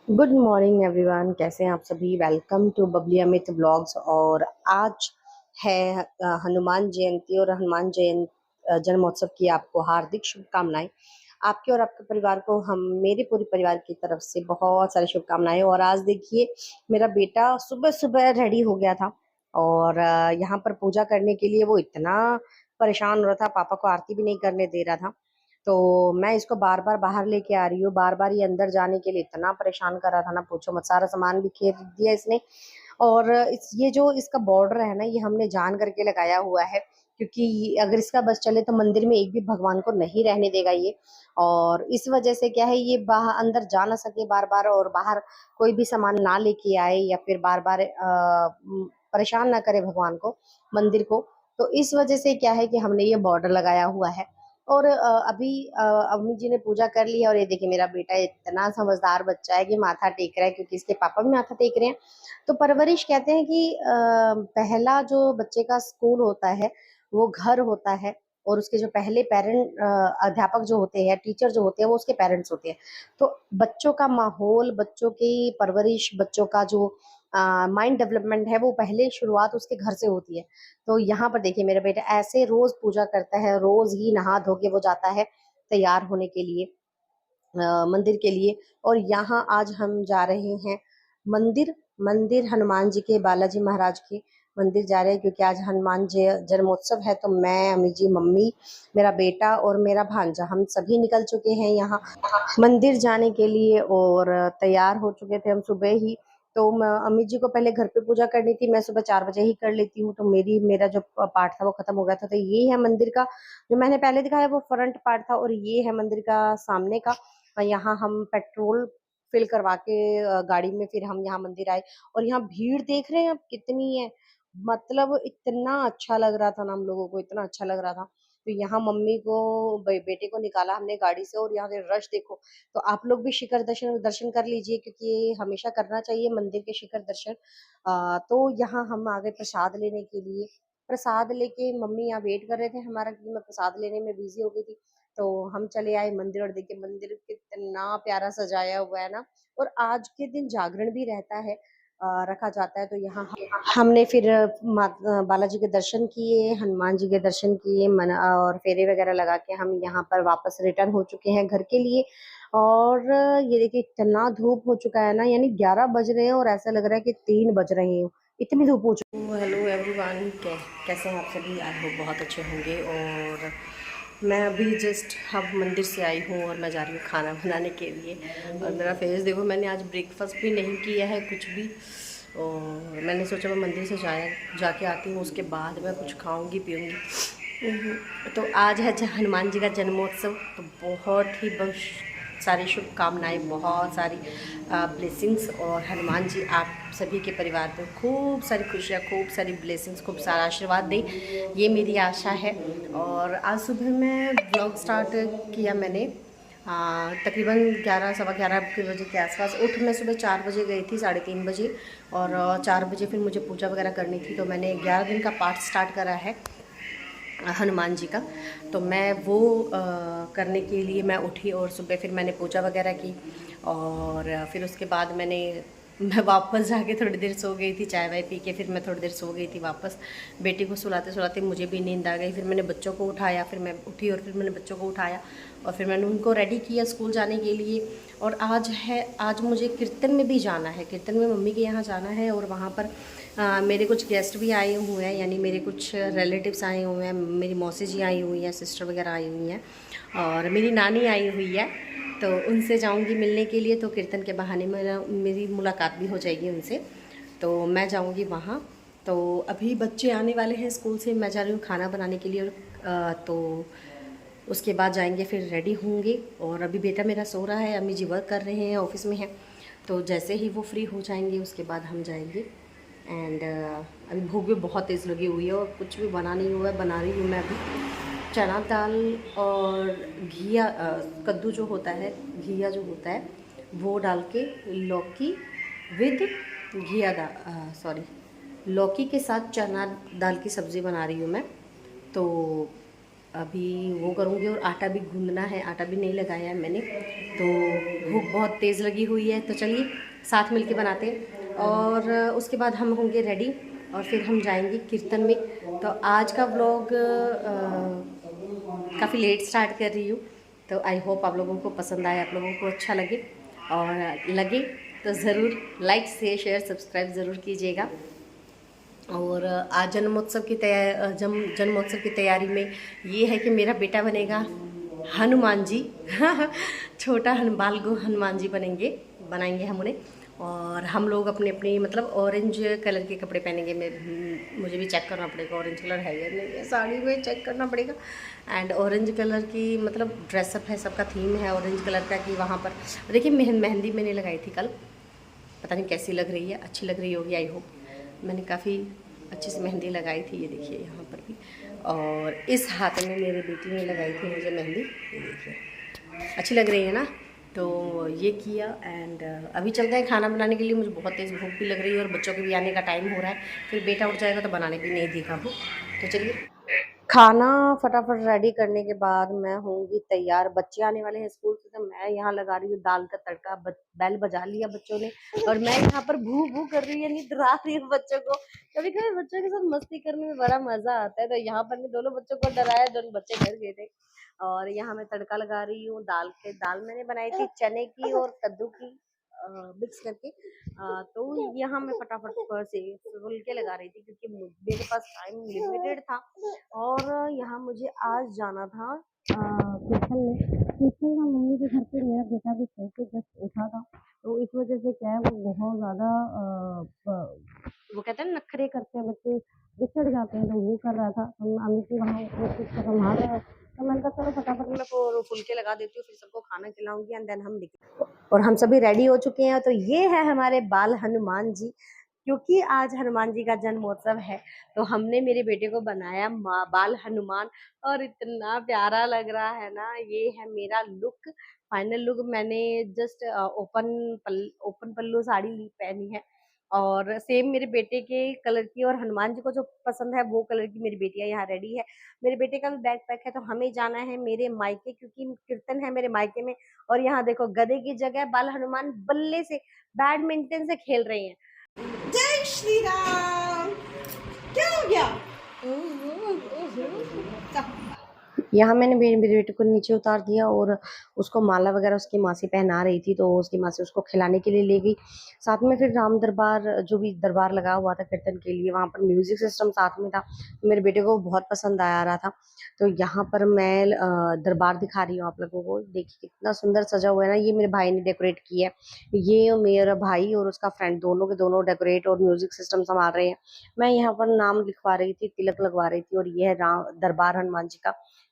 Good morning everyone, कैसे हैं आप सभी। Welcome to Babli Amit blogs. और आज है हनुमान जयंती, और हनुमान जयंती जन्मोत्सव की आपको हार्दिक शुभकामनाएं। आपके और आपके परिवार को हम मेरे पूरे परिवार की तरफ से बहुत सारी शुभकामनाएं। और आज देखिए, मेरा बेटा सुबह सुबह रेडी हो गया था और यहाँ पर पूजा करने के लिए वो इतना परेशान हो रहा था, पापा को आरती भी नहीं करने दे रहा था। तो मैं इसको बार बार बाहर लेके आ रही हूँ, बार बार ये अंदर जाने के लिए इतना परेशान कर रहा था ना, पूछो मत। सारा सामान भी खेल दिया इसने। और ये जो इसका बॉर्डर है ना, ये हमने जान करके लगाया हुआ है, क्योंकि अगर इसका बस चले तो मंदिर में एक भी भगवान को नहीं रहने देगा ये। और इस वजह से क्या है, ये बाहर अंदर जा ना सके बार बार, और बाहर कोई भी सामान ना लेके आए, या फिर बार बार परेशान ना करे भगवान को, मंदिर को। तो इस वजह से क्या है कि हमने ये बॉर्डर लगाया हुआ है। और अभी अम्मी जी ने पूजा कर ली है, और ये देखिए मेरा बेटा इतना समझदार बच्चा है कि माथा टेक रहा है, क्योंकि इसके पापा भी माथा टेक रहे हैं। तो परवरिश कहते हैं कि पहला जो बच्चे का स्कूल होता है वो घर होता है, और उसके जो पहले पेरेंट अध्यापक जो होते हैं, टीचर जो होते हैं, वो उसके पेरेंट्स होते हैं। तो बच्चों का माहौल, बच्चों की परवरिश, बच्चों का जो माइंड डेवलपमेंट है, वो पहले शुरुआत उसके घर से होती है। तो यहाँ पर देखिए मेरा बेटा ऐसे रोज पूजा करता है, रोज ही नहा धो के वो जाता है तैयार होने के लिए, मंदिर के लिए। और यहाँ आज हम जा रहे हैं मंदिर, मंदिर हनुमान जी के, बालाजी महाराज के मंदिर जा रहे हैं, क्योंकि आज हनुमान जन्मोत्सव है। तो मैं, अम्मी जी, मम्मी, मेरा बेटा और मेरा भांजा, हम सभी निकल चुके हैं यहाँ मंदिर जाने के लिए, और तैयार हो चुके थे हम सुबह ही। तो अम्मी जी को पहले घर पे पूजा करनी थी, मैं सुबह 4 बजे ही कर लेती हूँ, तो मेरा जो पार्ट था वो खत्म हो गया था। तो ये है मंदिर का, जो मैंने पहले दिखाया वो फ्रंट पार्ट था, और ये है मंदिर का सामने का। यहाँ हम पेट्रोल फिल करवा के गाड़ी में फिर हम यहाँ मंदिर आए। और यहाँ भीड़ देख रहे हैं आप कितनी है, मतलब इतना अच्छा लग रहा था ना हम लोगों को, इतना अच्छा लग रहा था। तो यहाँ मम्मी को, बेटे को निकाला हमने गाड़ी से, और यहाँ से रश देखो। तो आप लोग भी शिखर दर्शन दर्शन कर लीजिए, क्योंकि ये हमेशा करना चाहिए, मंदिर के शिखर दर्शन। तो यहाँ हम आ गए प्रसाद लेने के लिए। प्रसाद लेके मम्मी यहाँ वेट कर रहे थे हमारा, क्योंकि मैं प्रसाद लेने में बिजी हो गई थी। तो हम चले आए मंदिर, और देखिए मंदिर कितना प्यारा सजाया हुआ है ना। और आज के दिन जागरण भी रहता है, रखा जाता है। तो यहाँ हमने फिर बालाजी के दर्शन किए, हनुमान जी के दर्शन किए, मन और फेरे वगैरह लगा के हम यहाँ पर वापस रिटर्न हो चुके हैं घर के लिए। और ये देखिए इतना धूप हो चुका है ना, यानी 11 बज रहे हैं और ऐसा लग रहा है कि 3 बज रहे हैं, इतनी धूप हो चुकी है। हेलो एवरीवन, कैसे हैं आप सभी। आई होप बहुत अच्छे होंगे। और मैं अभी जस्ट अब मंदिर से आई हूँ, और मैं जा रही हूँ खाना बनाने के लिए। और मेरा फेस देखो, मैंने आज ब्रेकफास्ट भी नहीं किया है कुछ भी। और मैंने सोचा मैं मंदिर से जाके आती हूँ, उसके बाद मैं कुछ खाऊंगी पीऊँगी। तो आज है हनुमान जी का जन्मोत्सव, तो बहुत ही सारी शुभकामनाएं, बहुत सारी ब्लेसिंग्स। और हनुमान जी आप सभी के परिवार पर खूब सारी खुशियाँ, खूब सारी ब्लेसिंग्स, खूब सारा आशीर्वाद दें, ये मेरी आशा है। और आज सुबह मैं ब्लॉग स्टार्ट किया मैंने तकरीबन 11 सवा 11 के बजे के आसपास। मैं सुबह 4 बजे गई थी, 3:30 बजे। और 4 बजे फिर मुझे पूजा वगैरह करनी थी, तो मैंने 11 दिन का पाठ स्टार्ट करा है हनुमान जी का। तो मैं वो करने के लिए मैं उठी, और सुबह फिर मैंने पूजा वगैरह की। और फिर उसके बाद मैं वापस जाके थोड़ी देर सो गई थी, चाय वाय पी के फिर मैं थोड़ी देर सो गई थी वापस। बेटी को सुलाते सुलाते मुझे भी नींद आ गई। फिर मैंने बच्चों को उठाया, फिर मैं उठी और फिर मैंने बच्चों को उठाया, और फिर मैंने उनको रेडी किया स्कूल जाने के लिए। और आज मुझे कीर्तन में भी जाना है, कीर्तन में मम्मी के यहाँ जाना है। और वहाँ पर मेरे कुछ गेस्ट भी आए हुए हैं, यानी मेरे कुछ रिलेटिव्स आए हुए हैं, मेरी मौसी जी आई हुई हैं, सिस्टर वगैरह आई हुई हैं, और मेरी नानी आई हुई है। तो उनसे जाऊंगी मिलने के लिए, तो कीर्तन के बहाने मेरी मुलाकात भी हो जाएगी उनसे। तो मैं जाऊंगी वहाँ। तो अभी बच्चे आने वाले हैं स्कूल से, मैं जा रही हूँ खाना बनाने के लिए। तो उसके बाद जाएंगे, फिर रेडी होंगे। और अभी बेटा मेरा सो रहा है, अम्मी जी वर्क कर रहे हैं, ऑफिस में हैं। तो जैसे ही वो फ्री हो जाएंगे उसके बाद हम जाएंगे। एंड अभी भूख भी बहुत तेज़ लगी हुई है, और कुछ भी बना नहीं हुआ है। बना रही हूँ मैं अभी चना दाल और घिया, कद्दू जो होता है, घिया जो होता है, वो डाल के लौकी विद घिया दाल, लौकी के साथ चना दाल की सब्ज़ी बना रही हूँ मैं। तो अभी वो करूँगी और आटा भी गूँदना है, आटा भी नहीं लगाया है मैंने। तो भूख बहुत तेज़ लगी हुई है, तो चलिए साथ मिलके बनाते हैं। और उसके बाद हम होंगे रेडी और फिर हम जाएंगे कीर्तन में। तो आज का व्लॉग काफ़ी लेट स्टार्ट कर रही हूँ, तो आई होप आप लोगों को पसंद आए, आप लोगों को अच्छा लगे। और लगे तो ज़रूर लाइक शेयर सब्सक्राइब ज़रूर कीजिएगा। और आज जन्मोत्सव की तैयारी में ये है कि मेरा बेटा बनेगा हनुमान जी। छोटा बाल गो हनुमान जी बनाएंगे हम उन्हें। और हम लोग अपने अपने मतलब ऑरेंज कलर के कपड़े पहनेंगे। मुझे भी चेक करना पड़ेगा ऑरेंज कलर है या नहीं है, साड़ी में चेक करना पड़ेगा। एंड ऑरेंज कलर की मतलब ड्रेसअप है, सबका थीम है ऑरेंज कलर का। कि वहाँ पर देखिए मेहंदी मैंने लगाई थी कल, पता नहीं कैसी लग रही है, अच्छी लग रही होगी आई होप। मैंने काफ़ी अच्छी सी मेहंदी लगाई थी, ये देखिए यहाँ पर भी। और इस हाथ में मेरी बेटी ने लगाई थी मुझे मेहंदी, ये देखिए अच्छी लग रही है ना। तो ये किया एंड अभी चलते हैं खाना बनाने के लिए। मुझे बहुत तेज़ भूख भी लग रही है और बच्चों के भी आने का टाइम हो रहा है, फिर बेटा उठ जाएगा तो बनाने भी नहीं देगा वो। तो चलिए खाना फटाफट रेडी करने के बाद मैं होंगी तैयार। बच्चे आने वाले हैं स्कूल से, तो मैं यहाँ लगा रही हूँ दाल का तड़का। बैल बजा लिया बच्चों ने और मैं यहाँ पर भू भू कर रही है, नहीं डरा रही हूँ बच्चों को। कभी कभी बच्चों के साथ मस्ती करने में बड़ा मजा आता है। तो यहाँ पर मैं दोनों बच्चों को डराया, दोनों बच्चे डर गए थे। और यहाँ मैं तड़का लगा रही हूँ दाल मैंने बनाई थी चने की और कद्दू की मिक्स करके। तो यहाँ मैं फटाफट से फुलके लगा रही थी क्योंकि मेरे पास टाइम लिमिटेड था। और यहाँ मुझे आज जाना था कीर्तन में। कीर्तन का मम्मी के घर पे मेरा बेटा भी सो के जस्ट उठा था, तो इस वजह से क्या है वो बहुत ज़्यादा वो कहते हैं नखरे करते हैं बच्चे, बिछड़ जाते हैं। तो वो कर रहा था, हम अमित जी वहाँ वो कुछ संभाल रहे हैं। तो मैंने कहा चलो फटाफट मैं फुलके लगा देती हूँ, फिर सबको खाना खिलाऊंगी एंड देन हम निकल। और हम सभी रेडी हो चुके हैं। तो ये है हमारे बाल हनुमान जी। क्योंकि आज हनुमान जी का जन्मोत्सव है, तो हमने मेरे बेटे को बनाया बाल हनुमान। और इतना प्यारा लग रहा है ना। ये है मेरा लुक, फाइनल लुक। मैंने जस्ट ओपन पल्लू साड़ी पहनी है और सेम मेरे बेटे के कलर की। और हनुमान जी को जो पसंद है वो कलर की मेरी बेटियां यहाँ रेडी है। मेरे बेटे का भी बैग पैक है, तो हमें जाना है मेरे मायके क्योंकि कीर्तन है मेरे मायके में। और यहाँ देखो गधे की जगह बाल हनुमान बल्ले से बैडमिंटन से खेल रहे हैं। जय श्री राम। क्या हो गया? यहाँ मैंने मेरे बेटे को नीचे उतार दिया और उसको माला वगैरह उसकी मासी पहना रही थी, तो उसकी मासी उसको खिलाने के लिए ले गई। साथ में फिर राम दरबार, जो भी दरबार लगा हुआ था कीर्तन के लिए, वहाँ पर म्यूजिक सिस्टम साथ में था। मेरे बेटे को बहुत पसंद आ रहा था। तो यहाँ पर मैं दरबार दिखा रही हूँ आप लोगों को। देखिए कितना सुंदर सजा हुआ है ना। ये मेरे भाई ने डेकोरेट किया है। ये मेरा भाई और उसका फ्रेंड दोनों के दोनों डेकोरेट और म्यूजिक सिस्टम संभाल रहे हैं। मैं यहाँ पर नाम लिखवा रही थी, तिलक लगवा रही थी। और ये है दरबार हनुमान जी का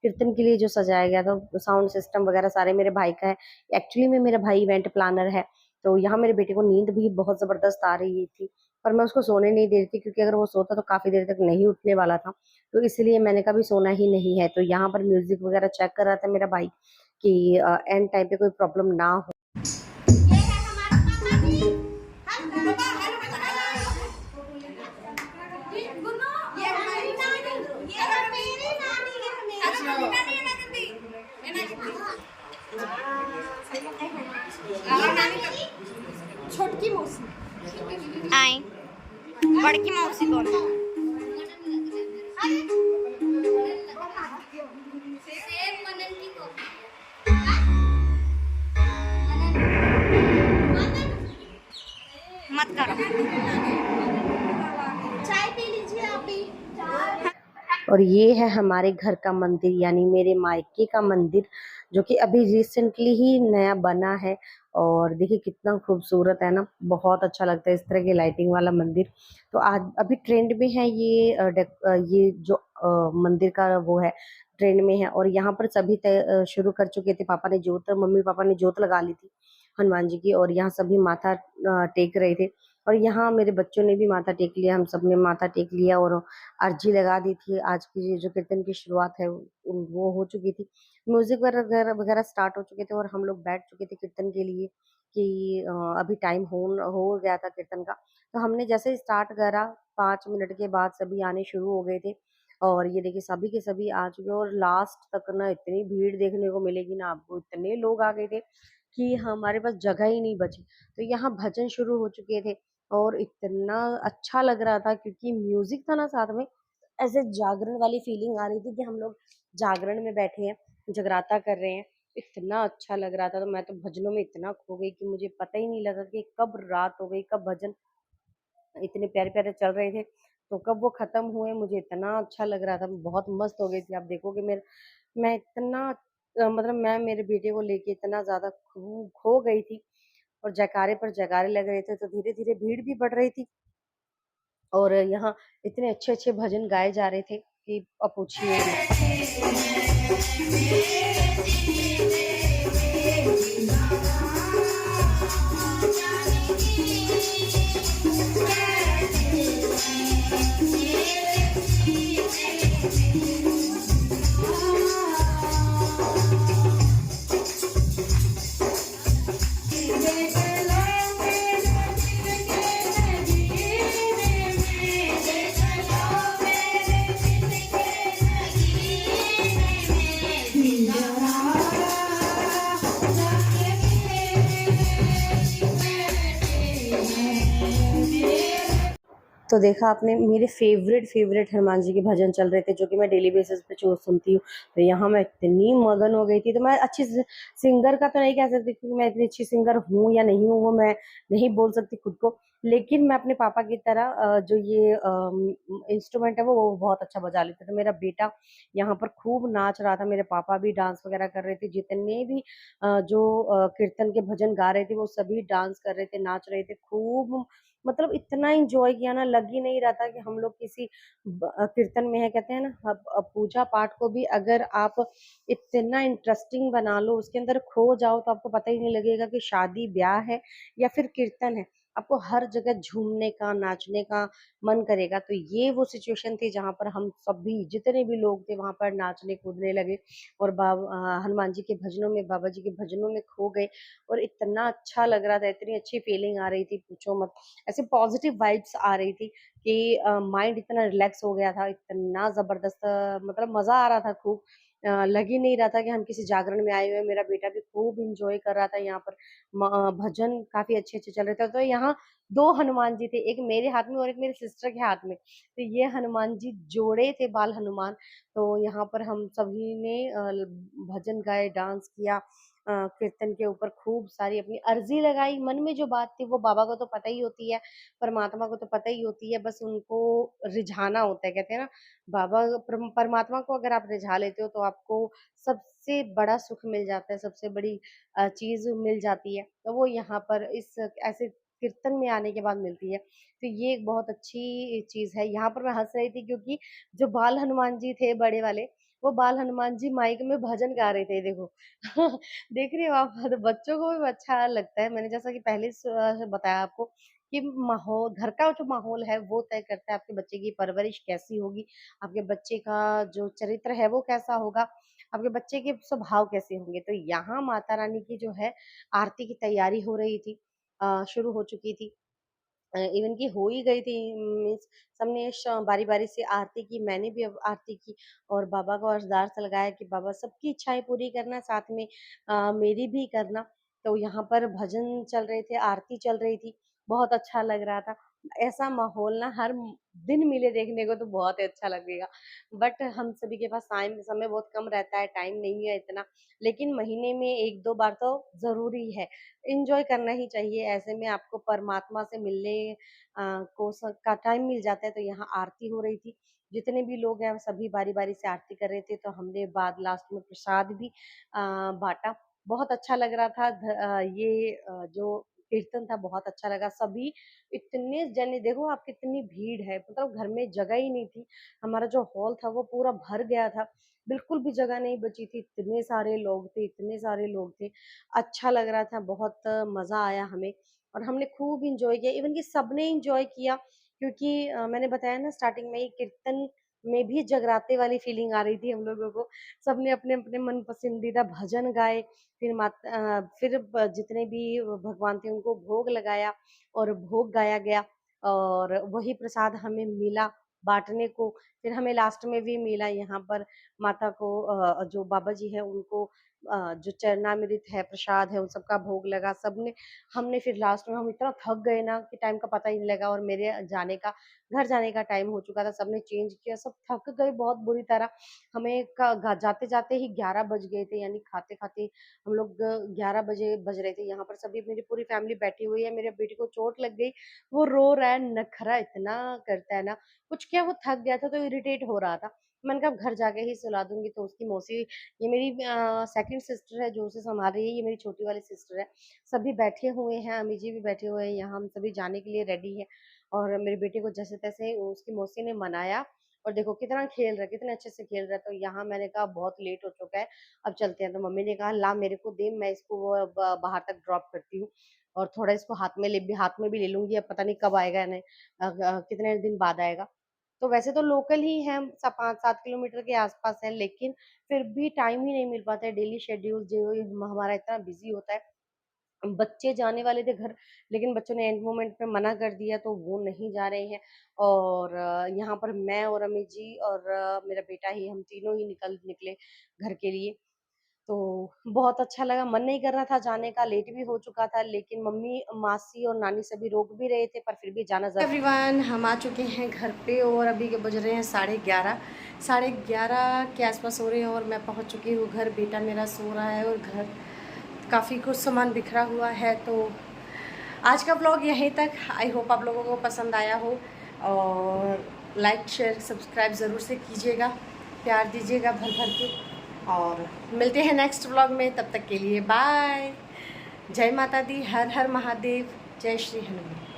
कीर्तन के लिए जो सजाया गया था। साउंड सिस्टम वगैरह सारे मेरे भाई का है। एक्चुअली में मेरा भाई इवेंट प्लानर है। तो यहाँ मेरे बेटे को नींद भी बहुत जबरदस्त आ रही थी, पर मैं उसको सोने नहीं दे रही थी क्योंकि अगर वो सोता तो काफी देर तक नहीं उठने वाला था। तो इसलिए मैंने कहा भी सोना ही नहीं है। तो यहाँ पर म्यूजिक वगैरह चेक कर रहा था मेरा भाई कि एंड टाइम पे कोई प्रॉब्लम ना हो। छोटकी मौसी आई बड़की मौसी कौन? मत करो। चाय पी लीजिए आप भी। और ये है हमारे घर का मंदिर, यानी मेरे मायके का मंदिर, जो कि अभी रिसेंटली ही नया बना है। और देखिए कितना खूबसूरत है ना, बहुत अच्छा लगता है इस तरह की लाइटिंग वाला मंदिर। तो आज अभी ट्रेंड में है ये ये जो मंदिर का वो है, ट्रेंड में है। और यहाँ पर सभी शुरू कर चुके थे। पापा ने जोत, मम्मी पापा ने जोत लगा ली थी हनुमान जी की, और यहाँ सभी माथा टेक रहे थे। और यहाँ मेरे बच्चों ने भी माथा टेक लिया, हम सब ने माथा टेक लिया और अर्जी लगा दी थी। आज की जो कीर्तन की शुरुआत है वो हो चुकी थी। म्यूजिक वगैरह वगैरह स्टार्ट हो चुके थे और हम लोग बैठ चुके थे कीर्तन के लिए कि अभी टाइम हो गया था कीर्तन का। तो हमने जैसे ही स्टार्ट करा 5 मिनट के बाद सभी आने शुरू हो गए थे। और ये देखिए सभी के सभी आ चुके हैं और लास्ट तक ना इतनी भीड़ देखने को मिलेगी ना आपको, इतने लोग आ गए थे कि हमारे पास जगह ही नहीं बची। तो यहाँ भजन शुरू हो चुके थे और इतना अच्छा लग रहा था क्योंकि म्यूजिक था ना साथ में, ऐसे जागरण वाली फीलिंग आ रही थी कि हम लोग जागरण में बैठे हैं, जगराता कर रहे हैं। इतना अच्छा लग रहा था, तो मैं तो भजनों में इतना खो गई कि मुझे पता ही नहीं लगा कि कब रात हो गई, कब भजन इतने प्यारे-प्यारे चल रहे थे, तो कब वो खत्म हुए मुझे इतना अच्छा लग रहा था, बहुत मस्त हो गई थी। आप देखोगे मैं इतना मतलब मैं मेरे बेटे को लेके इतना ज़्यादा खो गई थी और जयकारे पर जयकारे लग रहे थे, तो धीरे-धीरे भीड़ भी बढ़ रही थी और यहाँ इतने अच्छे-अच्छे भजन गाए जा रहे थे कि अब पूछिए ही मत। तो देखा आपने मेरे फ़ेवरेट हनुमान जी के भजन चल रहे थे जो कि मैं डेली बेसिस पे जो सुनती हूँ। तो यहाँ मैं इतनी मगन हो गई थी, तो मैं अच्छी सिंगर का तो नहीं कह सकती कि मैं इतनी अच्छी सिंगर हूँ या नहीं हूँ, वो मैं नहीं बोल सकती खुद को। लेकिन मैं अपने पापा की तरह जो ये इंस्ट्रूमेंट है वो बहुत अच्छा बजा लेते थे। मेरा बेटा यहाँ पर खूब नाच रहा था, मेरे पापा भी डांस वगैरह कर रहे थे, जितने भी जो कीर्तन के भजन गा रहे थे वो सभी डांस कर रहे थे, नाच रहे थे खूब। मतलब इतना एन्जॉय किया ना, लग ही नहीं रहा था कि हम लोग किसी कीर्तन में है। कहते हैं ना अब पूजा पाठ को भी अगर आप इतना इंटरेस्टिंग बना लो, उसके अंदर खो जाओ तो आपको पता ही नहीं लगेगा कि शादी ब्याह है या फिर कीर्तन है। आपको हर जगह झूमने का, नाचने का मन करेगा। तो ये वो सिचुएशन थी जहाँ पर हम सभी जितने भी लोग थे वहाँ पर नाचने कूदने लगे और हनुमान जी के भजनों में, बाबा जी के भजनों में खो गए और इतना अच्छा लग रहा था, इतनी अच्छी फीलिंग आ रही थी पूछो मत। ऐसे पॉजिटिव वाइब्स आ रही थी कि माइंड इतना रिलैक्स हो गया था, इतना ज़बरदस्त मतलब मज़ा आ रहा था खूब। लग ही नहीं रहा था कि हम किसी जागरण में आए हुए हैं। मेरा बेटा भी खूब एन्जॉय कर रहा था यहाँ पर। भजन काफ़ी अच्छे-अच्छे चल रहे थे। तो यहाँ 2 हनुमान जी थे, एक मेरे हाथ में और एक मेरी सिस्टर के हाथ में। तो ये हनुमान जी जोड़े थे बाल हनुमान। तो यहाँ पर हम सभी ने भजन गाए, डांस किया, कीर्तन के ऊपर खूब सारी अपनी अर्ज़ी लगाई। मन में जो बात थी वो बाबा को तो पता ही होती है, परमात्मा को तो पता ही होती है, बस उनको रिझाना होता है। कहते हैं ना बाबा परमात्मा को अगर आप रिझा लेते हो तो आपको सबसे बड़ा सुख मिल जाता है, सबसे बड़ी चीज़ मिल जाती है। तो वो यहाँ पर इस ऐसे कीर्तन में आने के बाद मिलती है। तो ये एक बहुत अच्छी चीज़ है। यहाँ पर मैं हँस रही थी क्योंकि जो बाल हनुमान जी थे बड़े वाले, वो बाल हनुमान जी माइक में भजन गा रहे थे देखो। देख रहे हो आप? तो बच्चों को भी अच्छा लगता है। मैंने जैसा कि पहले बताया आपको कि माहौल घर का जो माहौल है वो तय करता है आपके बच्चे की परवरिश कैसी होगी, आपके बच्चे का जो चरित्र है वो कैसा होगा, आपके बच्चे के स्वभाव कैसे होंगे। तो यहाँ माता रानी की जो है आरती की तैयारी हो रही थी, शुरू हो चुकी थी। इवन कि हो ही गई थी, मीन्स सबने बारी-बारी से आरती की, मैंने भी अब आरती की और बाबा को अरदास लगाया कि बाबा सबकी इच्छाएँ पूरी करना, साथ में मेरी भी करना। तो यहाँ पर भजन चल रहे थे, आरती चल रही थी, बहुत अच्छा लग रहा था। ऐसा माहौल ना हर दिन मिले देखने को तो बहुत ही अच्छा लगेगा। बट हम सभी के पास समय बहुत कम रहता है, टाइम नहीं है इतना, लेकिन महीने में 1-2 बार तो ज़रूरी है। एन्जॉय करना ही चाहिए, ऐसे में आपको परमात्मा से मिलने को का टाइम मिल जाता है। तो यहाँ आरती हो रही थी, जितने भी लोग हैं सभी बारी-बारी से आरती कर रहे थे, तो हमने बाद लास्ट में प्रसाद भी बाँटा। बहुत अच्छा लग रहा था। ये जो कीर्तन था बहुत अच्छा लगा। सभी इतने जने देखो आप कितनी भीड़ है, मतलब घर में जगह ही नहीं थी। हमारा जो हॉल था वो पूरा भर गया था, बिल्कुल भी जगह नहीं बची थी। इतने सारे लोग थे, इतने सारे लोग थे। अच्छा लग रहा था, बहुत मज़ा आया हमें और हमने खूब एन्जॉय किया। इवन कि सबने एन्जॉय किया क्योंकि मैंने बताया ना स्टार्टिंग में ही कीर्तन में भी जगराते वाली फीलिंग आ रही थी हम लोगों को। सबने अपने-अपने मन पसंदीदा भजन गाए, फिर जितने भी भगवान थे उनको भोग लगाया और भोग गाया गया और वही प्रसाद हमें मिला। बांटने को। फिर हमें लास्ट में भी मिला यहाँ पर माता को, जो बाबा जी हैं उनको जो चरणामृत है, प्रसाद है, उन सबका भोग लगा सबने। हमने फिर लास्ट में हम इतना थक गए ना कि टाइम का पता ही नहीं लगा, और मेरे घर जाने का टाइम हो चुका था। सबने चेंज किया, सब थक गए बहुत बुरी तरह। हमें जाते जाते ही 11 बज गए थे, यानी खाते खाते हम लोग 11 बजे बज रहे थे। यहाँ पर सभी, मेरी पूरी फैमिली बैठी हुई है। मेरे बेटे को चोट लग गई, वो रो रहा है, नखरा इतना करता है ना, कुछ क्या वो थक गया था तो इरिटेट हो रहा था। मैंने कहा अब घर जाके ही सुला दूंगी। तो उसकी मौसी, ये मेरी सेकंड सिस्टर है जो उसे संभाल रही है, ये मेरी छोटी वाली सिस्टर है। सभी बैठे हुए हैं, अम्मी जी भी बैठे हुए हैं यहाँ, हम सभी जाने के लिए रेडी हैं। और मेरे बेटे को जैसे तैसे उसकी मौसी ने मनाया, और देखो कितना खेल रहा है, कितने अच्छे से खेल रहा है। तो यहाँ मैंने कहा बहुत लेट हो चुका है, अब चलते हैं। तो मम्मी ने कहा ला मेरे को दे, मैं इसको वो बाहर तक ड्रॉप करती हूँ, और थोड़ा इसको हाथ में भी ले लूंगी, अब पता नहीं कब आएगा, नहीं कितने दिन बाद आएगा। तो वैसे तो लोकल ही है, 5-7 किलोमीटर के आसपास है, लेकिन फिर भी टाइम ही नहीं मिल पाता है। डेली शेड्यूल जो हमारा इतना बिजी होता है। बच्चे जाने वाले थे घर, लेकिन बच्चों ने एंड मोमेंट पे मना कर दिया, तो वो नहीं जा रहे हैं। और यहाँ पर मैं और अम्मी जी और मेरा बेटा ही, हम तीनों ही निकले घर के लिए। तो बहुत अच्छा लगा, मन नहीं कर रहा था जाने का, लेट भी हो चुका था, लेकिन मम्मी, मासी और नानी सभी रोक भी रहे थे, पर फिर भी जाना जरूर। एवरीवन, हम आ चुके हैं घर पे, और अभी के बज रहे हैं 11:30 के आसपास हो रहे हैं, और मैं पहुंच चुकी हूँ घर। बेटा मेरा सो रहा है, और घर काफ़ी कुछ सामान बिखरा हुआ है। तो आज का व्लॉग यहीं तक। आई होप आप लोगों को पसंद आया हो, और लाइक शेयर सब्सक्राइब ज़रूर से कीजिएगा, प्यार दीजिएगा भर भर के। और मिलते हैं नेक्स्ट व्लॉग में, तब तक के लिए बाय। जय माता दी, हर हर महादेव, जय श्री हनुमान।